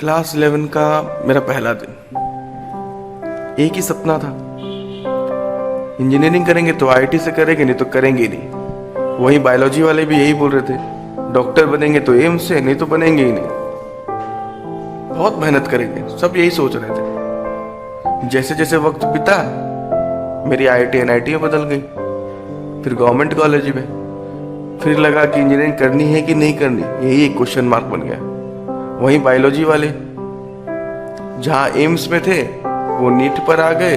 Class 11 का मेरा पहला दिन। एक ही सपना था, इंजीनियरिंग करेंगे तो आईआईटी से करेंगे, नहीं तो करेंगे ही नहीं। वही बायोलॉजी वाले भी यही बोल रहे थे, डॉक्टर बनेंगे तो एम्स से, नहीं तो बनेंगे ही नहीं। बहुत मेहनत करेंगे, सब यही सोच रहे थे। जैसे जैसे वक्त बीता, मेरी आईआईटी एनआईटी में बदल गई, फिर गवर्नमेंट कॉलेज में। फिर लगा कि इंजीनियरिंग करनी है कि नहीं करनी, यही एक क्वेश्चन मार्क बन गया। वहीं बायोलॉजी वाले जहाँ एम्स में थे वो नीट पर आ गए,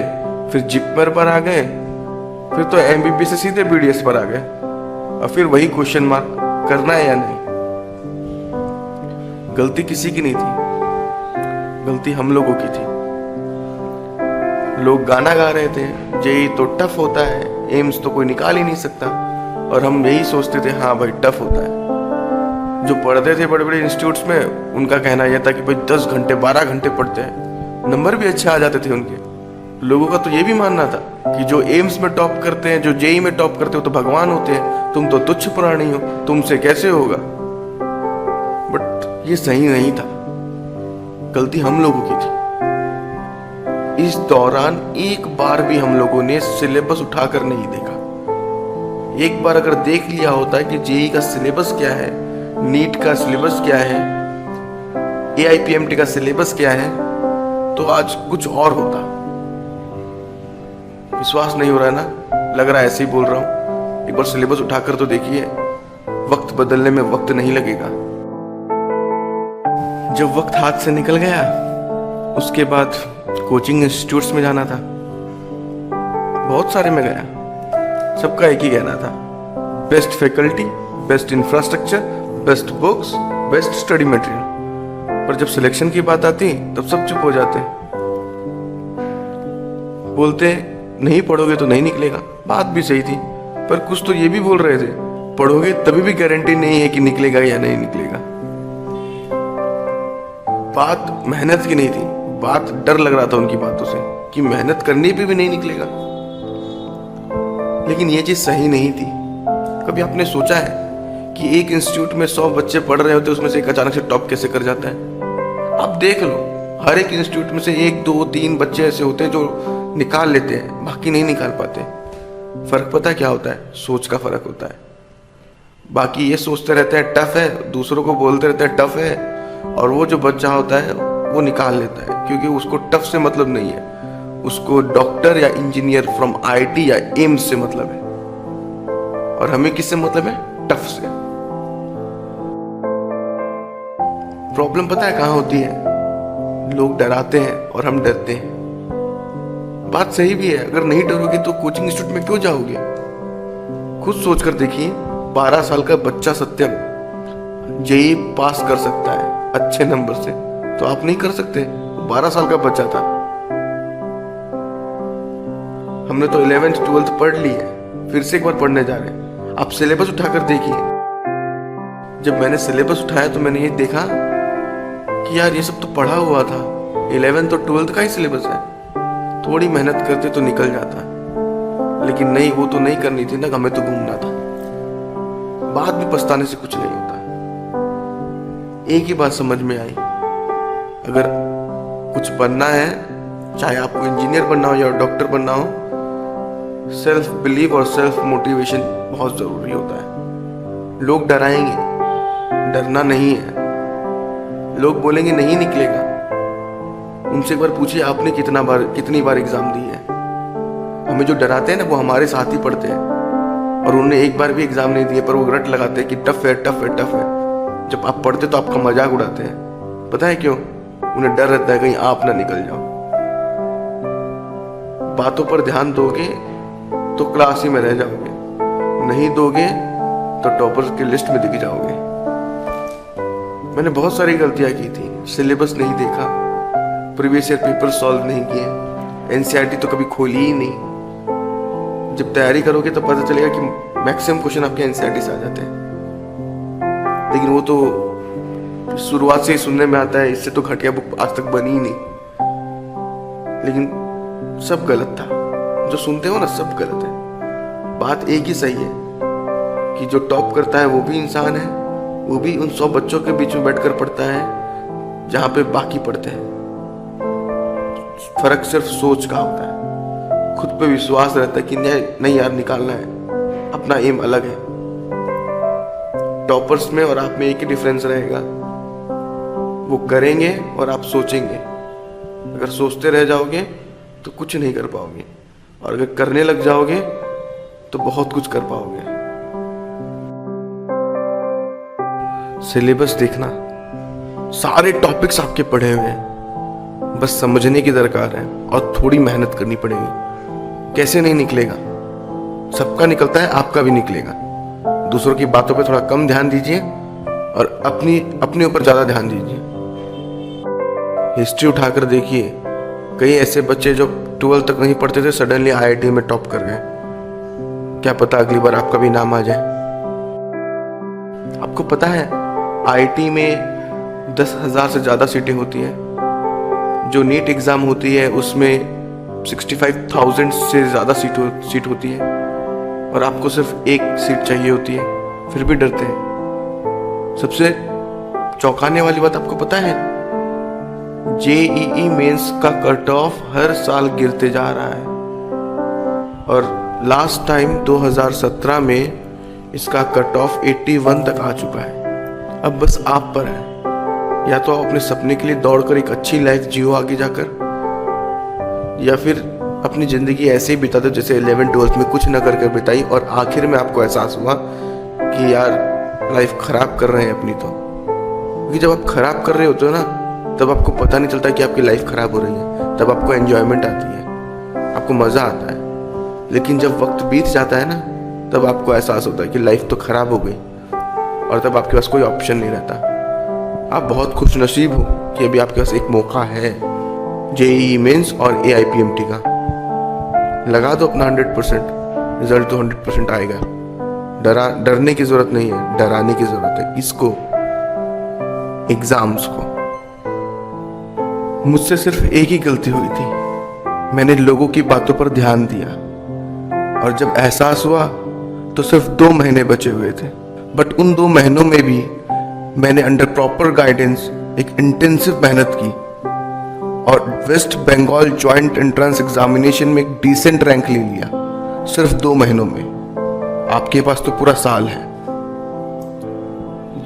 फिर जिपमर पर आ गए, फिर तो एमबीबीएस से सीधे बीडीएस पर आ गए। और फिर वही क्वेश्चन मार्क, करना है या नहीं। गलती किसी की नहीं थी, गलती हम लोगों की थी। लोग गाना गा रहे थे, जेई तो टफ होता है, एम्स तो कोई निकाल ही नहीं सकता, और हम यही सोचते थे हाँ भाई टफ होता है। जो पढ़ते थे बड़े बड़े इंस्टीट्यूट्स में, उनका कहना यह था कि भाई 10 घंटे 12 घंटे पढ़ते हैं, नंबर भी अच्छे आ जाते थे उनके। लोगों का तो ये भी मानना था कि जो एम्स में टॉप करते हैं, जो जेई में टॉप करते हो तो भगवान होते हैं, तुम तो तुच्छ प्राणी हो, तुमसे कैसे होगा। बट ये सही नहीं था, गलती हम लोगों की थी। इस दौरान एक बार भी हम लोगों ने सिलेबस उठाकर नहीं देखा। एक बार अगर देख लिया होता है कि जेई का सिलेबस क्या है, नीट का सिलेबस क्या है, एआईपीएमटी का सिलेबस क्या है, तो आज कुछ और होता। विश्वास नहीं हो रहा है ना, लग रहा है ऐसे ही बोल रहा हूं। एक बार सिलेबस उठाकर तो देखिए, वक्त बदलने में वक्त नहीं लगेगा। जब वक्त हाथ से निकल गया, उसके बाद कोचिंग इंस्टीट्यूट्स में जाना था। बहुत सारे में गया, सबका एक ही कहना था, best faculty, best infrastructure, best books, best study material. पर जब सिलेक्शन की बात आती तब सब चुप हो जाते, बोलते नहीं पढ़ोगे तो नहीं निकलेगा। बात भी सही थी, पर कुछ तो ये भी बोल रहे थे, पढ़ोगे तभी भी गारंटी नहीं है कि निकलेगा या नहीं निकलेगा। बात मेहनत की नहीं थी, बात डर लग रहा था उनकी बातों से कि मेहनत करने पे भी नहीं निकलेगा। लेकिन ये चीज सही नहीं थी। कभी आपने सोचा है कि एक इंस्टीट्यूट में 100 बच्चे पढ़ रहे होते, उसमें से एक अचानक से टॉप कैसे कर जाता है। आप देख लो, हर एक इंस्टीट्यूट में से 1 2 3 बच्चे ऐसे होते हैं जो निकाल लेते हैं, बाकी नहीं निकाल पाते। फर्क पता है क्या होता है? सोच का फर्क होता है। बाकी ये सोचते रहते हैं टफ है, दूसरों को बोलते रहते हैं टफ है, और वो जो बच्चा होता है वो निकाल लेता है, क्योंकि उसको टफ से मतलब नहीं है, उसको डॉक्टर या इंजीनियर फ्रॉम आईआईटी या एम्स से मतलब है। और हमें किससे मतलब है? टफ से। प्रॉब्लम पता है कहां होती है? लोग डराते हैं और हम डरते हैं। बात सही भी है, अगर नहीं डरोगे तो कोचिंग इंस्टीट्यूट में क्यों जाओगे? खुद सोचकर देखिए, 12 साल का बच्चा सत्यम जेई पास कर सकता है अच्छे नंबर से, तो आप नहीं कर सकते? 12 साल का बच्चा था। हमने तो 11th 12th पढ़ ली है, फिर से एक बार पढ़ने जा रहे हैं। आप सिलेबस उठाकर देखिए। जब मैंने सिलेबस उठाया तो मैंने ये देखा कि यार ये सब तो पढ़ा हुआ था, 11th और 12th का ही सिलेबस है। थोड़ी मेहनत करते तो निकल जाता, लेकिन नहीं, वो तो नहीं करनी थी ना, हमें तो घूमना था। बाद में पछताने से कुछ नहीं होता। एक ही बात समझ में आई, अगर कुछ बनना है, चाहे आपको इंजीनियर बनना हो या डॉक्टर बनना हो, सेल्फ बिलीव और सेल्फ मोटिवेशन बहुत जरूरी होता है। लोग डराएंगे, डरना नहीं है। लोग बोलेंगे नहीं निकलेगा, उनसे एक बार पूछिए आपने कितनी बार एग्जाम दी है। हमें जो डराते हैं ना, वो हमारे साथ ही पढ़ते हैं, और उन्होंने एक बार भी एग्जाम नहीं दिए, पर वो रट लगाते हैं कि टफ है टफ है टफ है। जब आप पढ़ते तो आपका मजाक उड़ाते हैं। पता है क्यों? उन्हें डर रहता है कहीं आप ना निकल जाओ। बातों पर ध्यान दोगे तो क्लास ही में रह जाओगे, नहीं दोगे तो टॉपर्स की लिस्ट में दिख जाओगे। मैंने बहुत सारी गलतियां की थी। सिलेबस नहीं देखा, प्रीवियस ईयर पेपर सॉल्व नहीं किए, एनसीईआरटी तो कभी खोली ही नहीं। जब तैयारी करोगे तो पता चलेगा कि मैक्सिमम क्वेश्चन आपके एनसीईआरटी से आ जाते हैं, लेकिन वो तो शुरुआत से ही सुनने में आता है, इससे तो घटिया बुक आज तक बनी ही नहीं। लेकिन सब गलत था, जो सुनते हो ना सब गलत है। बात एक ही सही है कि जो टॉप करता है वो भी इंसान है, वो भी उन 100 बच्चों के बीच में बैठकर पढ़ता है, जहाँ पे बाकी पढ़ते हैं। फर्क सिर्फ सोच का होता है, खुद पे विश्वास रहता है कि नहीं यार निकालना है, अपना एम अलग है। टॉपर्स में और आप में एक ही डिफरेंस रहेगा, वो करेंगे और आप सोचेंगे। अगर सोचते रह जाओगे तो कुछ नहीं कर पाओगे, और अगर करने लग जाओगे तो बहुत कुछ कर पाओगे। सिलेबस देखना, सारे टॉपिक्स आपके पढ़े हुए हैं, बस समझने की दरकार है और थोड़ी मेहनत करनी पड़ेगी। कैसे नहीं निकलेगा, सबका निकलता है, आपका भी निकलेगा। दूसरों की बातों पे थोड़ा कम ध्यान दीजिए और अपने ऊपर ज़्यादा ध्यान दीजिए। हिस्ट्री उठाकर देखिए, कई ऐसे बच्चे जो 12 तक नहीं पढ़ते थे सडनली IIT में टॉप कर गए। क्या पता अगली बार आपका भी नाम आ जाए। आपको पता है IIT में 10,000 से ज़्यादा सीटें होती हैं। जो नीट एग्ज़ाम होती है उसमें 65,000 से ज़्यादा सीट होती है, और आपको सिर्फ एक सीट चाहिए होती है, फिर भी डरते हैं। सबसे चौंकाने वाली बात आपको पता है, JEE मेंस का कट ऑफ हर साल गिरते जा रहा है, और लास्ट टाइम 2017 में इसका कट ऑफ 81 तक आ चुका है। अब बस आप पर है, या तो आप अपने सपने के लिए दौड़कर एक अच्छी लाइफ जियो आगे जाकर, या फिर अपनी ज़िंदगी ऐसे ही बिता दो जैसे 11th-12th में कुछ न कर बिताई, और आखिर में आपको एहसास हुआ कि यार लाइफ ख़राब कर रहे हैं अपनी। तो क्योंकि जब आप ख़राब कर रहे होते हो ना, तब आपको पता नहीं चलता कि आपकी लाइफ ख़राब हो रही है, तब आपको एन्जॉयमेंट आती है, आपको मज़ा आता है। लेकिन जब वक्त बीत जाता है ना, तब आपको एहसास होता है कि लाइफ तो ख़राब हो गई, और तब आपके पास कोई ऑप्शन नहीं रहता। आप बहुत खुशनसीब हो कि अभी आपके पास एक मौका है JEE मेंस और AIPMT का। लगा दो अपना 100%, रिजल्ट तो 100% आएगा। डरने की ज़रूरत नहीं है, डराने की ज़रूरत है इसको, एग्ज़ाम्स को। मुझसे सिर्फ एक ही गलती हुई थी, मैंने लोगों की बातों पर ध्यान दिया, और जब एहसास हुआ तो सिर्फ 2 महीने बचे हुए थे। बट उन 2 महीनों में भी मैंने अंडर प्रॉपर गाइडेंस एक इंटेंसिव मेहनत की, और West Bengal joint entrance examination में एक डिसेंट रैंक ले लिया, सिर्फ 2 महीनों में। आपके पास तो पूरा साल है।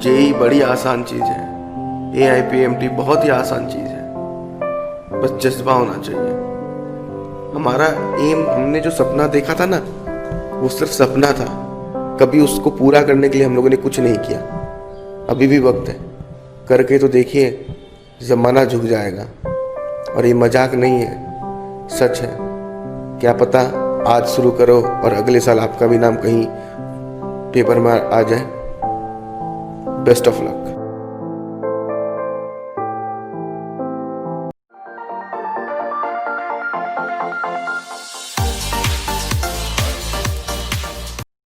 JEE बड़ी आसान चीज़ है, AIPMT बहुत ही आसान चीज़ है, बस जज्बा होना चाहिए। हमारा एम, हमने जो सपना देखा था ना, वो सिर्फ सपना था, कभी उसको पूरा करने के लिए हम लोगों ने कुछ नहीं किया। अभी भी वक्त है, करके तो देखिए, ज़माना झुक जाएगा। और ये मजाक नहीं है, सच है। क्या पता आज शुरू करो और अगले साल आपका भी नाम कहीं पेपर में आ जाए। Best of luck.